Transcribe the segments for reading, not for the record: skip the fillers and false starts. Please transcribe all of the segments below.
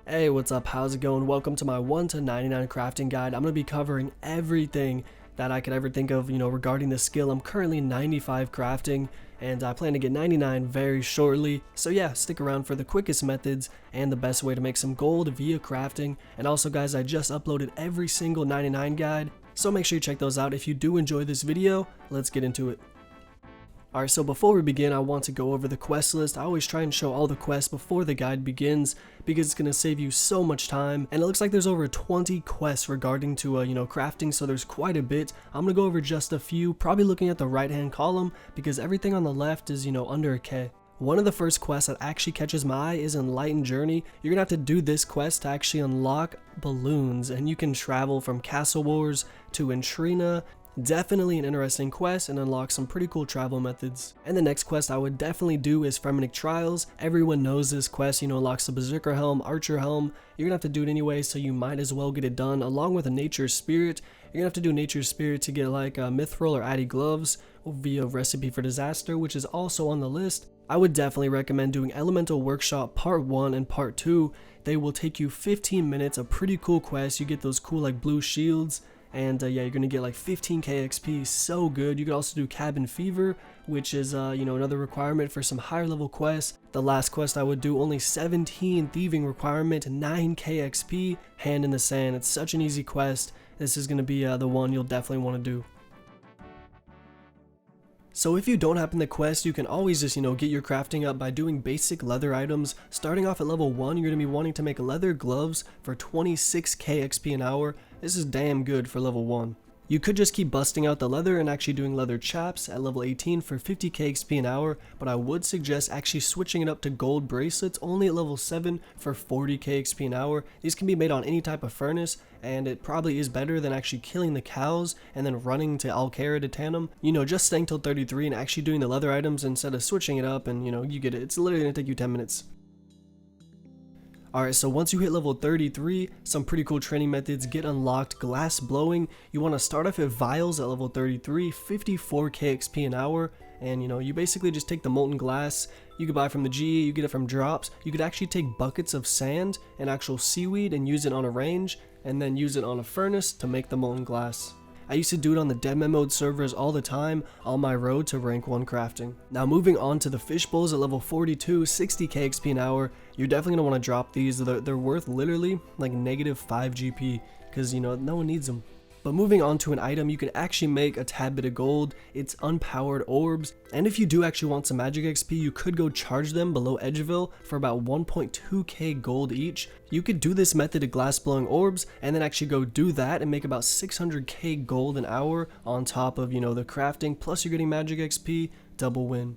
Hey, what's up? How's it going? Welcome to my 1 to 99 crafting guide. I'm going to be covering everything that I could ever think of, regarding this skill. I'm currently 95 crafting, and I plan to get 99 very shortly. So yeah, stick around for the quickest methods and the best way to make some gold via crafting. And also guys, I just uploaded every single 99 guide, so make sure you check those out. If you do enjoy this video, let's get into it. Alright, so before we begin, I want to go over the quest list. I always try and show all the quests before the guide begins because it's going to save you so much time. And it looks like there's over 20 quests regarding to, crafting, so there's quite a bit. I'm going to go over just a few, probably looking at the right hand column because everything on the left is, under a K. One of the first quests that actually catches my eye is Enlightened Journey. You're going to have to do this quest to actually unlock balloons, and you can travel from Castle Wars to Entrina. Definitely an interesting quest and unlock some pretty cool travel methods. And the next quest I would definitely do is Fremennik Trials. Everyone knows this quest, unlocks the Berserker Helm, Archer Helm. You're gonna have to do it anyway, so you might as well get it done along with a Nature Spirit. You're gonna have to do Nature Spirit to get like a Mithril or Addy Gloves via Recipe for Disaster, which is also on the list. I would definitely recommend doing Elemental Workshop Part 1 and Part 2. They will take you 15 minutes, a pretty cool quest. You get those cool like blue shields. And yeah, you're gonna get like 15k XP, so good. You could also do Cabin Fever, which is another requirement for some higher level quests. The last quest I would do, only 17 thieving requirement, 9k XP, Hand in the Sand. It's such an easy quest. This is gonna be the one you'll definitely want to do. So if you don't happen the quest, you can always just, get your crafting up by doing basic leather items. Starting off at level 1, you're going to be wanting to make leather gloves for 26k XP an hour. This is damn good for level 1. You could just keep busting out the leather and actually doing leather chaps at level 18 for 50k XP an hour, but I would suggest actually switching it up to gold bracelets only at level 7 for 40k XP an hour. These can be made on any type of furnace, and it probably is better than actually killing the cows and then running to Alcara to tan them. Just staying till 33 and actually doing the leather items instead of switching it up, and you get it. It's literally going to take you 10 minutes. Alright, so once you hit level 33, some pretty cool training methods get unlocked. Glass blowing, you want to start off at vials at level 33, 54k XP an hour, and you basically just take the molten glass. You could buy from the G, you get it from drops. You could actually take buckets of sand and actual seaweed and use it on a range, and then use it on a furnace to make the molten glass. I used to do it on the Deadman mode servers all the time on my road to rank 1 crafting. Now moving on to the fish bowls at level 42, 60k XP an hour. You're definitely going to want to drop these. They're worth literally like negative 5 GP because no one needs them. But moving on to an item, you can actually make a tad bit of gold. It's unpowered orbs, and if you do actually want some magic XP, you could go charge them below Edgeville for about 1.2k gold each. You could do this method of glass blowing orbs and then actually go do that and make about 600k gold an hour on top of the crafting, plus you're getting magic XP, double win.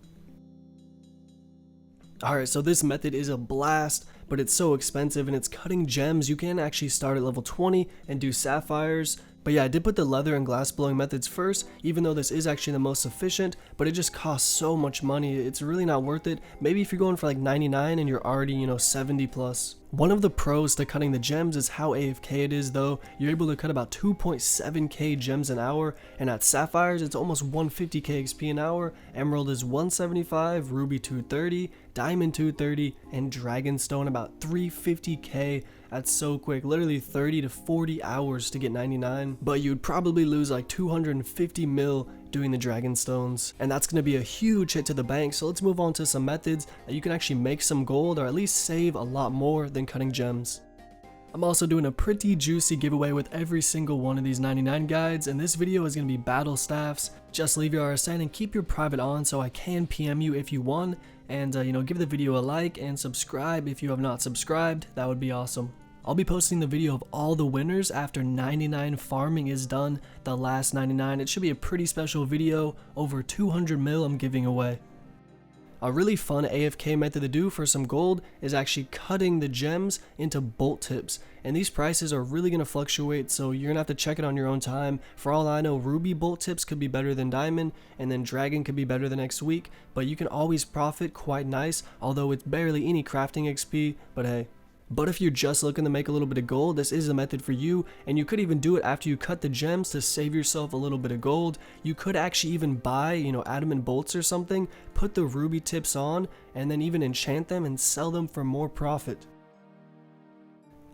Alright, so this method is a blast, but it's so expensive and it's cutting gems. You can actually start at level 20 and do sapphires. But yeah, I did put the leather and glass blowing methods first, even though this is actually the most efficient, but it just costs so much money. It's really not worth it. Maybe if you're going for like 99 and you're already, 70 plus. One of the pros to cutting the gems is how AFK it is though. You're able to cut about 2.7k gems an hour, and at sapphires it's almost 150k XP an hour. Emerald is 175, ruby 230, diamond 230, and dragonstone about 350k. That's so quick, literally 30 to 40 hours to get 99, but you'd probably lose like 250 mil doing the dragonstones, and that's going to be a huge hit to the bank. So let's move on to some methods that you can actually make some gold or at least save a lot more than cutting gems. I'm also doing a pretty juicy giveaway with every single one of these 99 guides, and this video is going to be battle staffs. Just leave your RSN and keep your private on so I can PM you if you won, and give the video a like and subscribe if you have not subscribed. That would be awesome. I'll be posting the video of all the winners after 99 farming is done, the last 99. It should be a pretty special video, over 200 mil I'm giving away. A really fun AFK method to do for some gold is actually cutting the gems into bolt tips, and these prices are really going to fluctuate, so you're going to have to check it on your own time. For all I know, ruby bolt tips could be better than diamond, and then dragon could be better the next week, but you can always profit quite nice, although it's barely any crafting XP, but hey. But if you're just looking to make a little bit of gold, this is a method for you, and you could even do it after you cut the gems to save yourself a little bit of gold. You could actually even buy, adamant bolts or something, put the ruby tips on, and then even enchant them and sell them for more profit.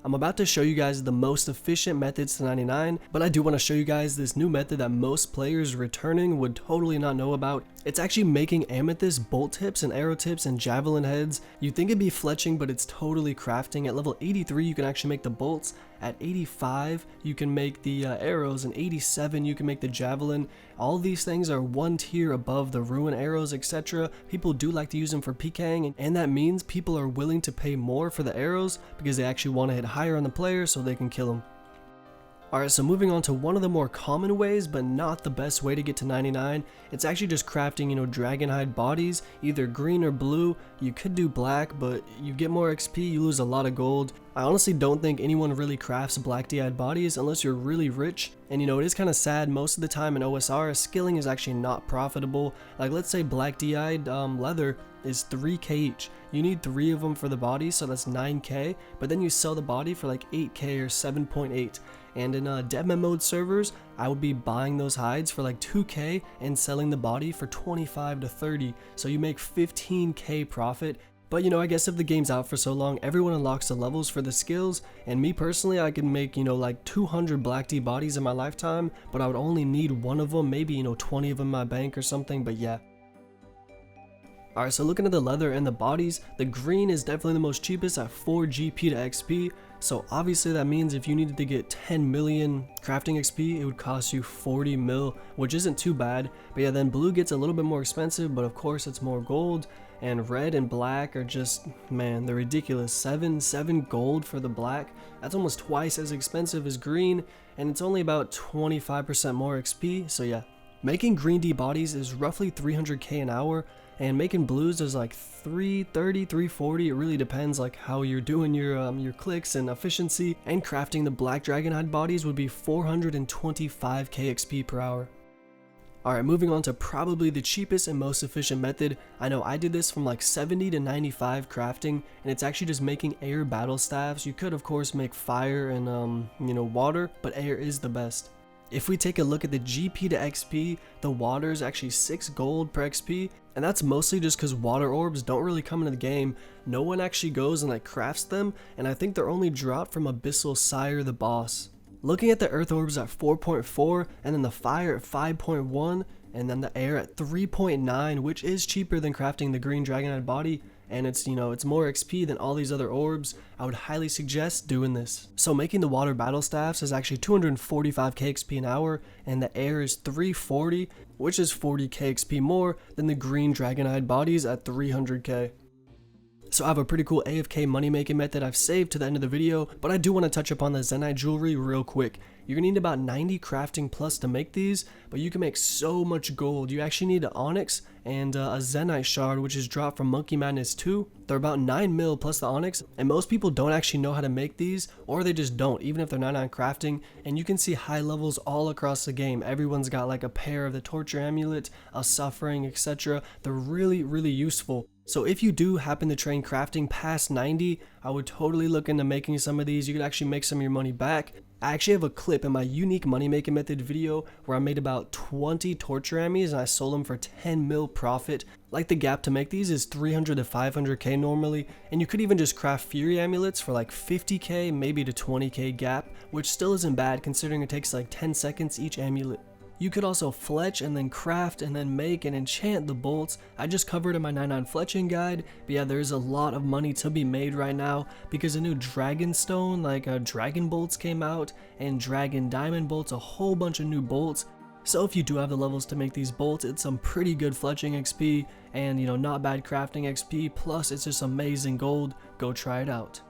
I'm about to show you guys the most efficient methods to 99, but I do want to show you guys this new method that most players returning would totally not know about. It's actually making amethyst bolt tips and arrow tips and javelin heads. You'd think it'd be fletching, but it's totally crafting. At level 83 you can actually make the bolts, at 85 you can make the arrows, and 87 you can make the javelin. All these things are one tier above the ruin arrows, etc. People do like to use them for PKing, and that means people are willing to pay more for the arrows because they actually want to hit higher on the player so they can kill them. Alright, so moving on to one of the more common ways, but not the best way to get to 99, it's actually just crafting, dragon hide bodies, either green or blue. You could do black, but you get more XP, you lose a lot of gold. I honestly don't think anyone really crafts black D-eyed bodies unless you're really rich, and it is kind of sad. Most of the time in OSRS, skilling is actually not profitable. Like, let's say black D-eyed leather is 3k each. You need 3 of them for the body, so that's 9k, but then you sell the body for like 8k or 7.8. And in deadman mode servers, I would be buying those hides for like 2k and selling the body for 25 to 30, so you make 15k profit. But I guess if the game's out for so long, everyone unlocks the levels for the skills, and me personally, I can make, like 200 black D bodies in my lifetime, but I would only need 1 of them, maybe, 20 of them in my bank or something, but yeah. Alright, so looking at the leather and the bodies, the green is definitely the most cheapest at 4 GP to XP, so obviously that means if you needed to get 10 million crafting XP, it would cost you 40 mil, which isn't too bad. But yeah, then blue gets a little bit more expensive, but of course it's more gold, and red and black are just, man, they're ridiculous. 7 gold for the black, that's almost twice as expensive as green, and it's only about 25% more XP, so yeah. Making green D bodies is roughly 300k an hour, and making blues is like 330, 340. It really depends like how you're doing your clicks and efficiency. And crafting the black dragonhide bodies would be 425k XP per hour. Alright, moving on to probably the cheapest and most efficient method. I know I did this from like 70 to 95 crafting, and it's actually just making air battle staffs. You could of course make fire and water, but air is the best. If we take a look at the GP to XP, the water is actually 6 gold per XP, and that's mostly just because water orbs don't really come into the game. No one actually goes and like crafts them, and I think they're only dropped from Abyssal Sire the boss. Looking at the earth orbs at 4.4, and then the fire at 5.1, and then the air at 3.9, which is cheaper than crafting the green dragonite body, and it's it's more XP than all these other orbs, I would highly suggest doing this. So making the water battle staffs is actually 245k XP an hour, and the air is 340, which is 40k XP more than the green dragonite bodies at 300k. So I have a pretty cool AFK money making method I've saved to the end of the video, but I do want to touch upon the Zenyte jewelry real quick. You're going to need about 90 crafting plus to make these, but you can make so much gold. You actually need an onyx and a Zenyte shard, which is dropped from Monkey Madness 2. They're about 9 mil plus the onyx, and most people don't actually know how to make these, or they just don't, even if they're 99 crafting. And you can see high levels all across the game. Everyone's got like a pair of the torture amulet, a suffering, etc. They're really, really useful. So if you do happen to train crafting past 90, I would totally look into making some of these. You could actually make some of your money back. I actually have a clip in my unique money making method video where I made about 20 torture ammies and I sold them for 10 mil profit. Like, the gap to make these is 300 to 500k normally, and you could even just craft fury amulets for like 50k, maybe to 20k gap, which still isn't bad considering it takes like 10 seconds each amulet. You could also fletch and then craft and then make and enchant the bolts. I just covered in my 99 fletching guide, but yeah, there's a lot of money to be made right now because a new dragon stone, like dragon bolts came out, and dragon diamond bolts, a whole bunch of new bolts. So if you do have the levels to make these bolts, it's some pretty good fletching XP and not bad crafting XP, plus it's just amazing gold. Go try it out.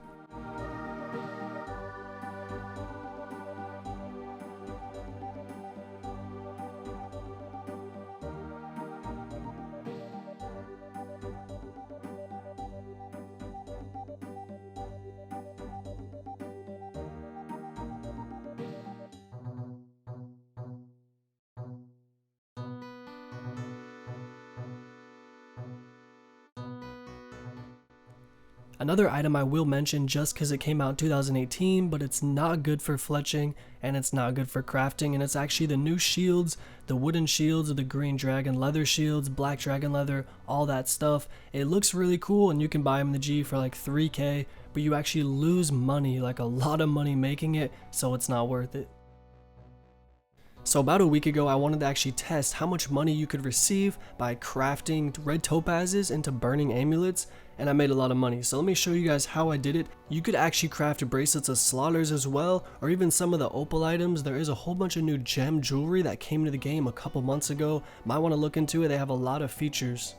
Another item I will mention just because it came out in 2018, but it's not good for fletching and it's not good for crafting, and it's actually the new shields, the wooden shields, the green dragon leather shields, black dragon leather, all that stuff. It looks really cool and you can buy them in the G for like 3k, but you actually lose money, like a lot of money making it, so it's not worth it. So about a week ago, I wanted to actually test how much money you could receive by crafting red topazes into burning amulets, and I made a lot of money. So let me show you guys how I did it. You could actually craft bracelets of slaughters as well, or even some of the opal items. There is a whole bunch of new gem jewelry that came to the game a couple months ago. Might want to look into it, they have a lot of features.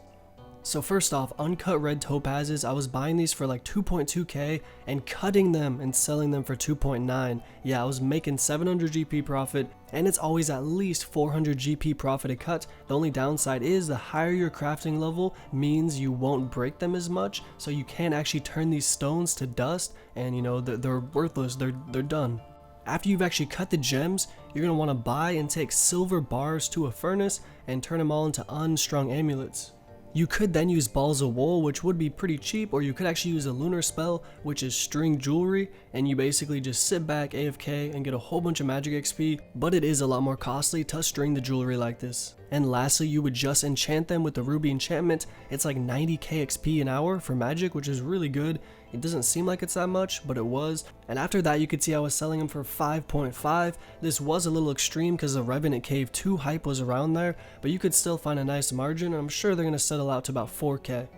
So first off, uncut red topazes, I was buying these for like 2.2k and cutting them and selling them for 2.9. Yeah, I was making 700 GP profit, and it's always at least 400 GP profit a cut. The only downside is the higher your crafting level means you won't break them as much, so you can't actually turn these stones to dust, and you know, they're worthless, they're done. After you've actually cut the gems, you're going to want to buy and take silver bars to a furnace and turn them all into unstrung amulets. You could then use balls of wool, which would be pretty cheap, or you could actually use a lunar spell, which is string jewelry, and you basically just sit back AFK and get a whole bunch of magic XP, but it is a lot more costly to string the jewelry like this. And lastly, you would just enchant them with the ruby enchantment. It's like 90k XP an hour for magic, which is really good. It doesn't seem like it's that much, but it was. And after that, you could see I was selling them for 5.5. This was a little extreme because the Revenant Cave 2 hype was around there, but you could still find a nice margin, and I'm sure they're going to settle out to about 4k.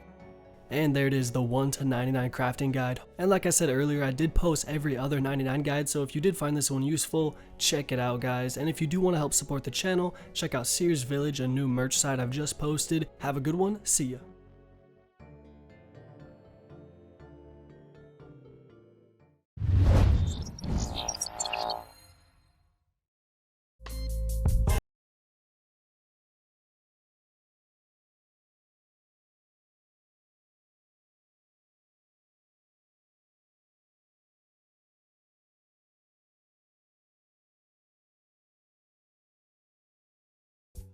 And there it is, the 1 to 99 crafting guide. And like I said earlier, I did post every other 99 guide, so if you did find this one useful, check it out guys. And if you do want to help support the channel, check out Seerz Village, a new merch site I've just posted. Have a good one, see ya.